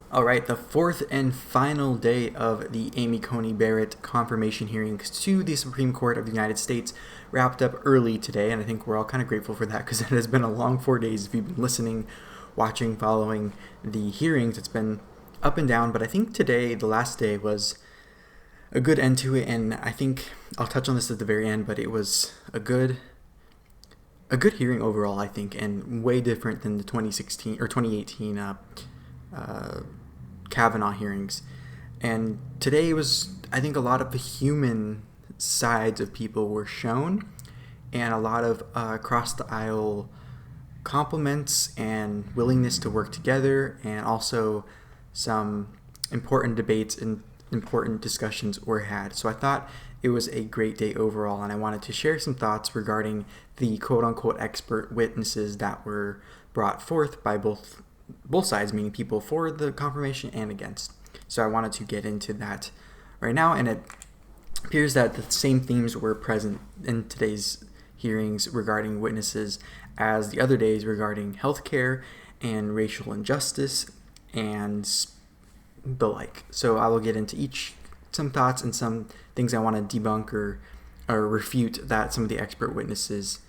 All right, the fourth and final day of the Amy Coney Barrett confirmation hearings to the Supreme Court of the United States wrapped up early today, and I think we're all kind of grateful for that because it has been a long 4 days. If you've been listening, watching, following the hearings, it's been up and down, but I think today, the last day, was a good end to it, and I think I'll touch on this at the very end, but it was a good hearing overall, I think, and way different than the 2016 or 2018 Kavanaugh hearings. And today was, I think, a lot of the human sides of people were shown, and a lot of across the aisle compliments and willingness to work together, and also some important debates and important discussions were had. So I thought it was a great day overall, and I wanted to share some thoughts regarding the quote-unquote expert witnesses that were brought forth by both sides, meaning people for the confirmation and against. So I wanted to get into that right now, and it appears that the same themes were present in today's hearings regarding witnesses as the other days regarding healthcare and racial injustice and the like. So I will get into some thoughts and some things I want to debunk or refute that some of the expert witnesses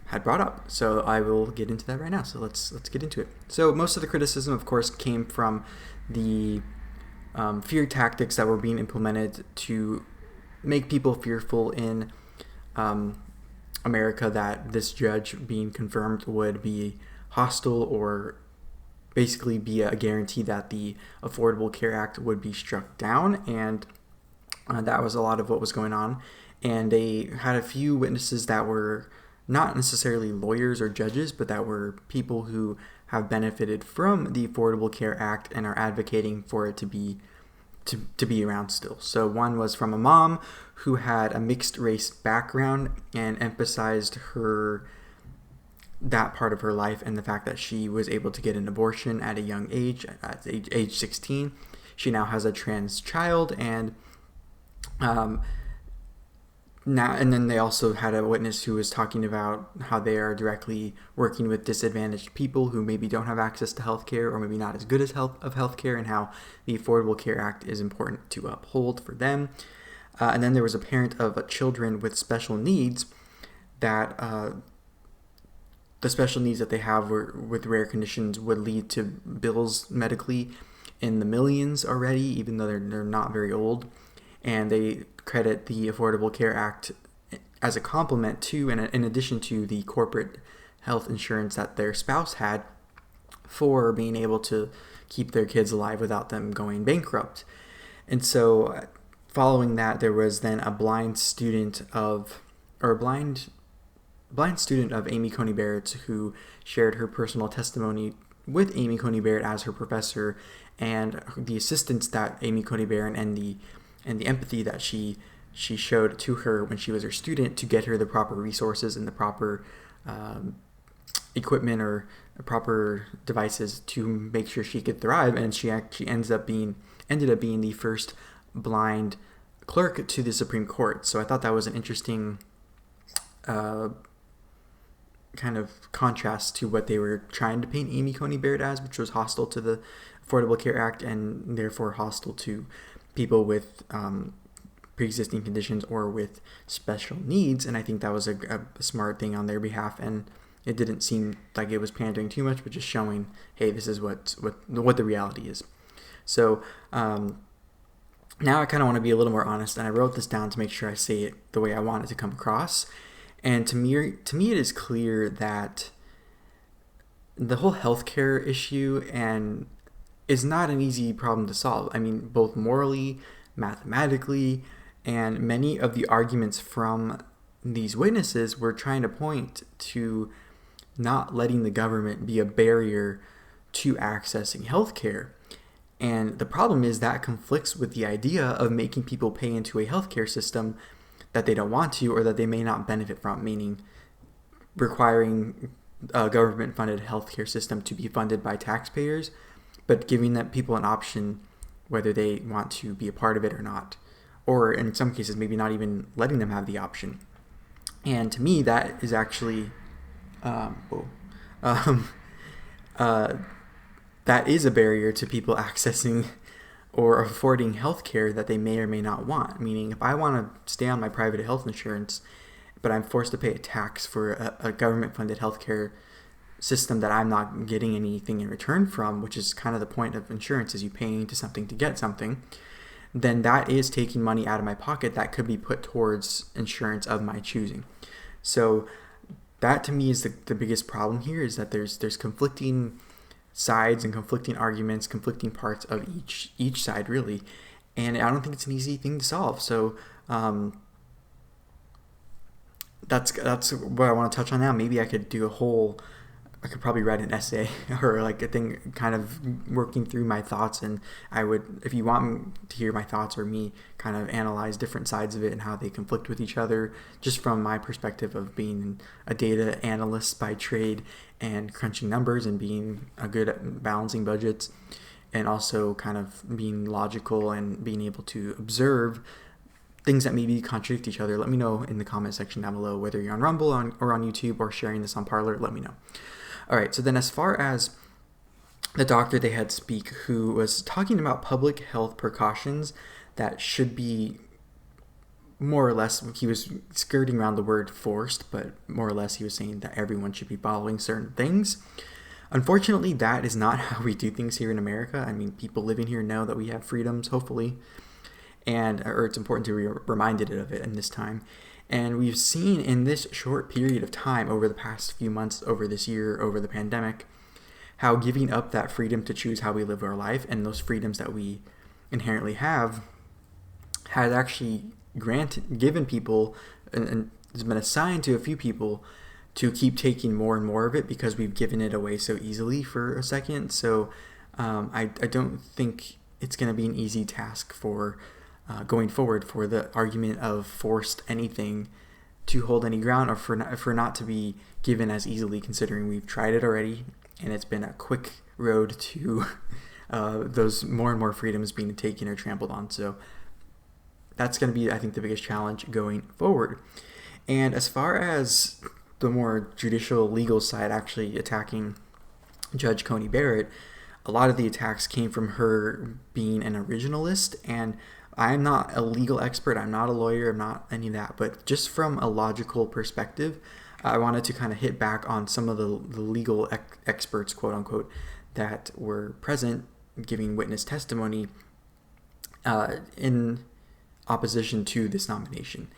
had brought up. So I will get into that right now. So let's get into it. So most of the criticism, of course, came from the fear tactics that were being implemented to make people fearful in America that this judge being confirmed would be hostile or basically be a guarantee that the Affordable Care Act would be struck down, and that was a lot of what was going on. And they had a few witnesses that were not necessarily lawyers or judges, but that were people who have benefited from the Affordable Care Act and are advocating for it to be around still. So one was from a mom who had a mixed race background and emphasized that part of her life and the fact that she was able to get an abortion at a young age, at age 16. She now has a trans child, and then they also had a witness who was talking about how they are directly working with disadvantaged people who maybe don't have access to healthcare or maybe not as good as healthcare, and how the Affordable Care Act is important to uphold for them. And then there was a parent of children with special needs that the special needs that they have with rare conditions would lead to bills medically in the millions already, even though they're not very old. And they credit the Affordable Care Act as a complement to, and in addition to, the corporate health insurance that their spouse had for being able to keep their kids alive without them going bankrupt. And so following that, there was then a blind student of Amy Coney Barrett who shared her personal testimony with Amy Coney Barrett as her professor, and the assistance that Amy Coney Barrett and the empathy that she showed to her when she was her student to get her the proper resources and the proper equipment or proper devices to make sure she could thrive. And she actually ended up being the first blind clerk to the Supreme Court. So I thought that was an interesting kind of contrast to what they were trying to paint Amy Coney Barrett as, which was hostile to the Affordable Care Act and therefore hostile to people with pre-existing conditions or with special needs. And I think that was a smart thing on their behalf, and it didn't seem like it was pandering too much, but just showing, hey, this is what the reality is. So now I kind of want to be a little more honest, and I wrote this down to make sure I say it the way I want it to come across. And to me, it is clear that the whole healthcare issue is not an easy problem to solve. I mean, both morally, mathematically, and many of the arguments from these witnesses were trying to point to not letting the government be a barrier to accessing healthcare. And the problem is that conflicts with the idea of making people pay into a healthcare system that they don't want to or that they may not benefit from, meaning requiring a government-funded healthcare system to be funded by taxpayers, but giving that people an option whether they want to be a part of it or not, or in some cases maybe not even letting them have the option. And to me, that is actually that that is a barrier to people accessing or affording health care that they may or may not want. Meaning, if I want to stay on my private health insurance, but I'm forced to pay a tax for a government-funded healthcare system that I'm not getting anything in return from, which is kind of the point of insurance, is you paying into something to get something, then that is taking money out of my pocket that could be put towards insurance of my choosing. So that to me is the biggest problem here, is that there's conflicting sides and conflicting arguments, conflicting parts of each side really, and I don't think it's an easy thing to solve. So that's what I want to touch on now. Maybe I could probably write an essay or like a thing kind of working through my thoughts, and I would, if you want to hear my thoughts or me kind of analyze different sides of it and how they conflict with each other, just from my perspective of being a data analyst by trade and crunching numbers and being a good at balancing budgets, and also kind of being logical and being able to observe things that maybe contradict each other. Let me know in the comment section down below, whether you're on Rumble or on YouTube or sharing this on Parler. Let me know. All right, so then as far as the doctor they had speak, who was talking about public health precautions that should be more or less, he was skirting around the word forced, but more or less he was saying that everyone should be following certain things. Unfortunately, that is not how we do things here in America. I mean, people living here know that we have freedoms, hopefully, or it's important to be reminded of it in this time. And we've seen in this short period of time, over the past few months, over this year, over the pandemic, how giving up that freedom to choose how we live our life and those freedoms that we inherently have has actually given people, and has been assigned to a few people, to keep taking more and more of it because we've given it away so easily for a second. So I don't think it's going to be an easy task for going forward for the argument of forced anything to hold any ground, or for not to be given as easily, considering we've tried it already and it's been a quick road to those more and more freedoms being taken or trampled on. So that's going to be, I think, the biggest challenge going forward. And as far as the more judicial legal side actually attacking Judge Coney Barrett, a lot of the attacks came from her being an originalist, and I'm not a legal expert, I'm not a lawyer, I'm not any of that, but just from a logical perspective, I wanted to kind of hit back on some of the legal experts, quote unquote, that were present giving witness testimony in opposition to this nomination.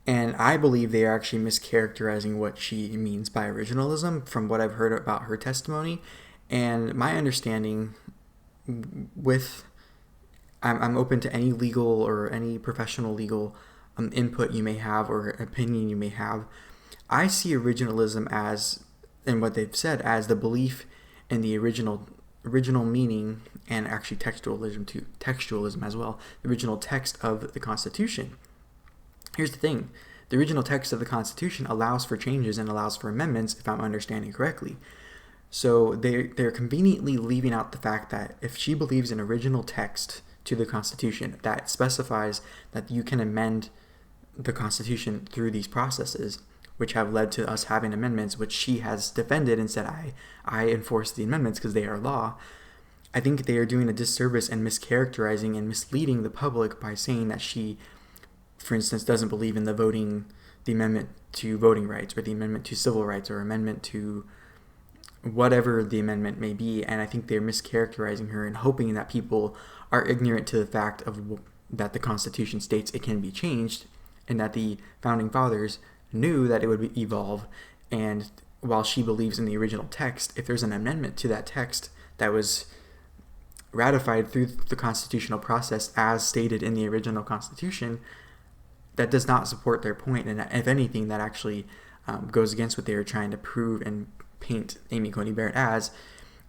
And I believe they are actually mischaracterizing what she means by originalism from what I've heard about her testimony. And my understanding I'm open to any legal or any professional legal input you may have or opinion you may have. I see originalism as, and what they've said, as the belief in the original meaning, and actually textualism as well, the original text of the Constitution. Here's the thing. The original text of the Constitution allows for changes and allows for amendments, if I'm understanding correctly. So they're conveniently leaving out the fact that if she believes in original text to the Constitution that specifies that you can amend the Constitution through these processes, which have led to us having amendments, which she has defended and said, I enforce the amendments because they are law. I think they are doing a disservice and mischaracterizing and misleading the public by saying that she, for instance, doesn't believe in the amendment to voting rights, or the amendment to civil rights, or amendment to whatever the amendment may be. And I think they're mischaracterizing her and hoping that people are ignorant to the fact that the Constitution states it can be changed, and that the founding fathers knew that it would evolve. And while she believes in the original text, if there's an amendment to that text that was ratified through the constitutional process as stated in the original Constitution, that does not support their point, and if anything, that actually goes against what they were trying to prove and paint Amy Coney Barrett as.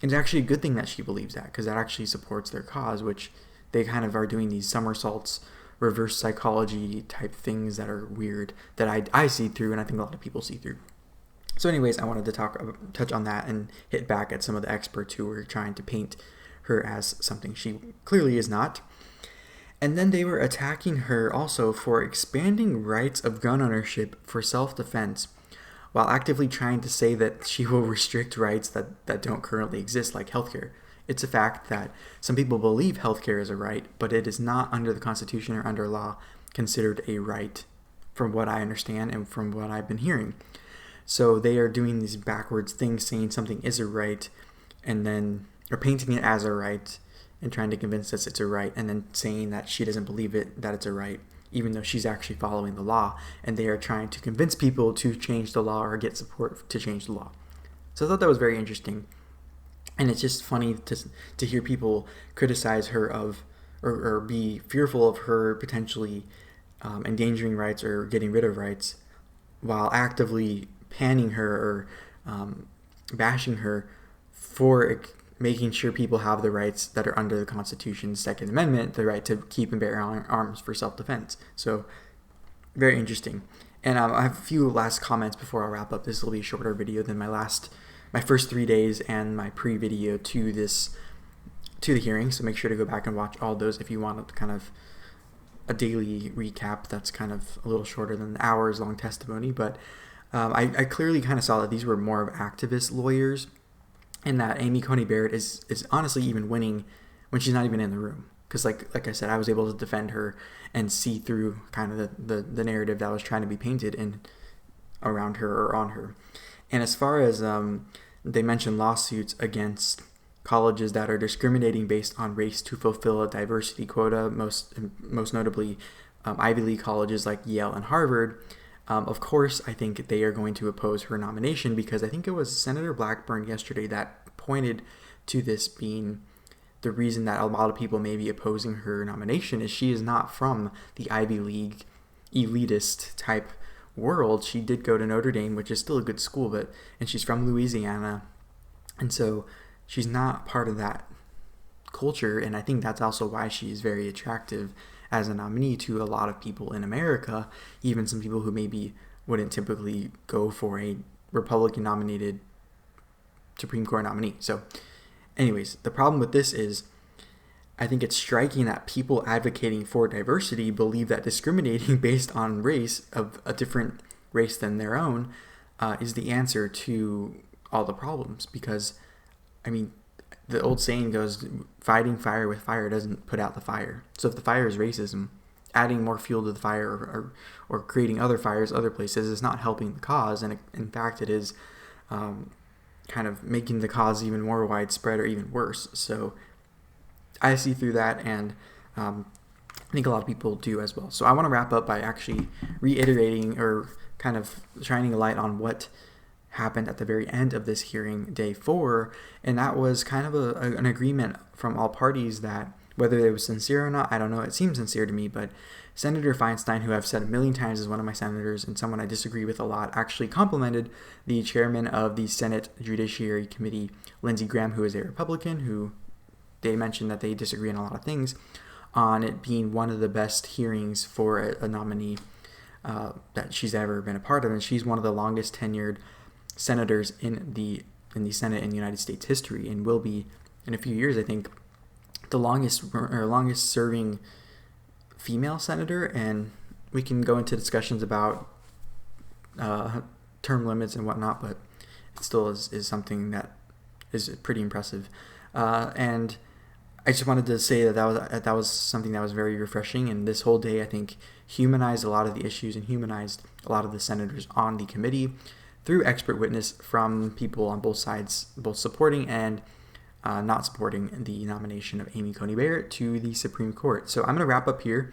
And it's actually a good thing that she believes that, because that actually supports their cause, which they kind of are doing these somersaults, reverse psychology type things that are weird, that I see through, and I think a lot of people see through. So anyways, I wanted to touch on that and hit back at some of the experts who were trying to paint her as something she clearly is not. And then they were attacking her also for expanding rights of gun ownership for self-defense, while actively trying to say that she will restrict rights that don't currently exist, like healthcare. It's a fact that some people believe healthcare is a right, but it is not under the Constitution or under law considered a right, from what I understand and from what I've been hearing. So they are doing these backwards things, saying something is a right, and then, or painting it as a right, and trying to convince us it's a right, and then saying that she doesn't believe it, that it's a right, even though she's actually following the law, and they are trying to convince people to change the law or get support to change the law. So I thought that was very interesting. And it's just funny to hear people criticize her of, or be fearful of her potentially endangering rights or getting rid of rights, while actively panning her or bashing her for making sure people have the rights that are under the Constitution's Second Amendment, the right to keep and bear arms for self-defense. So, very interesting. And I have a few last comments before I wrap up. This will be a shorter video than my first 3 days and my pre-video to the hearing. So make sure to go back and watch all those if you want kind of a daily recap that's kind of a little shorter than the hours-long testimony. But I clearly kind of saw that these were more of activist lawyers, and that Amy Coney Barrett is honestly even winning when she's not even in the room. Because like I said, I was able to defend her and see through kind of the narrative that was trying to be painted around her or on her. And as far as they mentioned lawsuits against colleges that are discriminating based on race to fulfill a diversity quota, most notably Ivy League colleges like Yale and Harvard, of course, I think they are going to oppose her nomination, because I think it was Senator Blackburn yesterday that pointed to this being the reason that a lot of people may be opposing her nomination is she is not from the Ivy League elitist type world. She did go to Notre Dame, which is still a good school, and she's from Louisiana, and so she's not part of that culture. And I think that's also why she's very attractive as a nominee to a lot of people in America, even some people who maybe wouldn't typically go for a Republican nominated Supreme Court nominee. So anyways, the problem with this is I think it's striking that people advocating for diversity believe that discriminating based on race of a different race than their own is the answer to all the problems. Because, I mean, the old saying goes, fighting fire with fire doesn't put out the fire. So if the fire is racism, adding more fuel to the fire or creating other fires other places is not helping the cause. And in fact, it is kind of making the cause even more widespread or even worse. So I see through that, and I think a lot of people do as well. So I want to wrap up by actually reiterating or kind of shining a light on what happened at the very end of this hearing, day 4, and that was kind of an agreement from all parties that, whether it was sincere or not, I don't know, it seems sincere to me, but Senator Feinstein, who I've said a million times is one of my senators and someone I disagree with a lot, actually complimented the chairman of the Senate Judiciary Committee, Lindsey Graham, who is a Republican, who they mentioned that they disagree on a lot of things, on it being one of the best hearings for a nominee that she's ever been a part of, and she's one of the longest tenured senators in the Senate in United States history, and will be in a few years, I think, the longest serving female senator. And we can go into discussions about term limits and whatnot, but it still is something that is pretty impressive. And I just wanted to say that was something that was very refreshing, and this whole day I think humanized a lot of the issues and humanized a lot of the senators on the committee through expert witness from people on both sides, both supporting and not supporting the nomination of Amy Coney Barrett to the Supreme Court. So I'm going to wrap up here.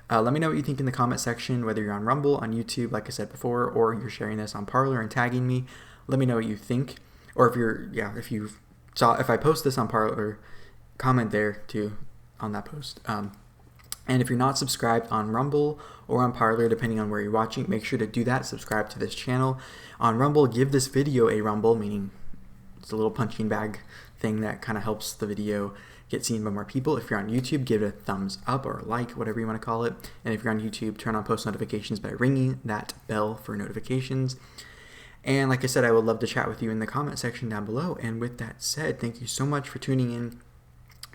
Let me know what you think in the comment section, whether you're on Rumble, on YouTube, like I said before, or you're sharing this on Parler and tagging me. Let me know what you think. Or if I post this on Parler, comment there too on that post. And if you're not subscribed on Rumble or on Parler, depending on where you're watching, make sure to do that. Subscribe to this channel. On Rumble, give this video a rumble, meaning it's a little punching bag thing that kind of helps the video get seen by more people. If you're on YouTube, give it a thumbs up or a like, whatever you want to call it. And if you're on YouTube, turn on post notifications by ringing that bell for notifications. And like I said, I would love to chat with you in the comment section down below. And with that said, thank you so much for tuning in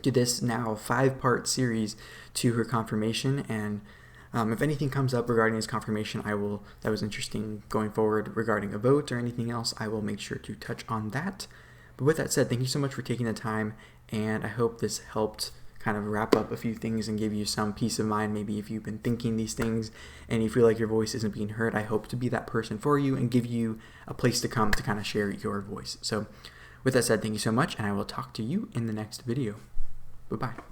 to this now 5-part series to her confirmation. And if anything comes up regarding his confirmation, that was interesting going forward regarding a vote or anything else, I will make sure to touch on that. But with that said, thank you so much for taking the time, and I hope this helped kind of wrap up a few things and give you some peace of mind. Maybe if you've been thinking these things and you feel like your voice isn't being heard, I hope to be that person for you and give you a place to come to kind of share your voice. So with that said, thank you so much, and I will talk to you in the next video. Bye-bye.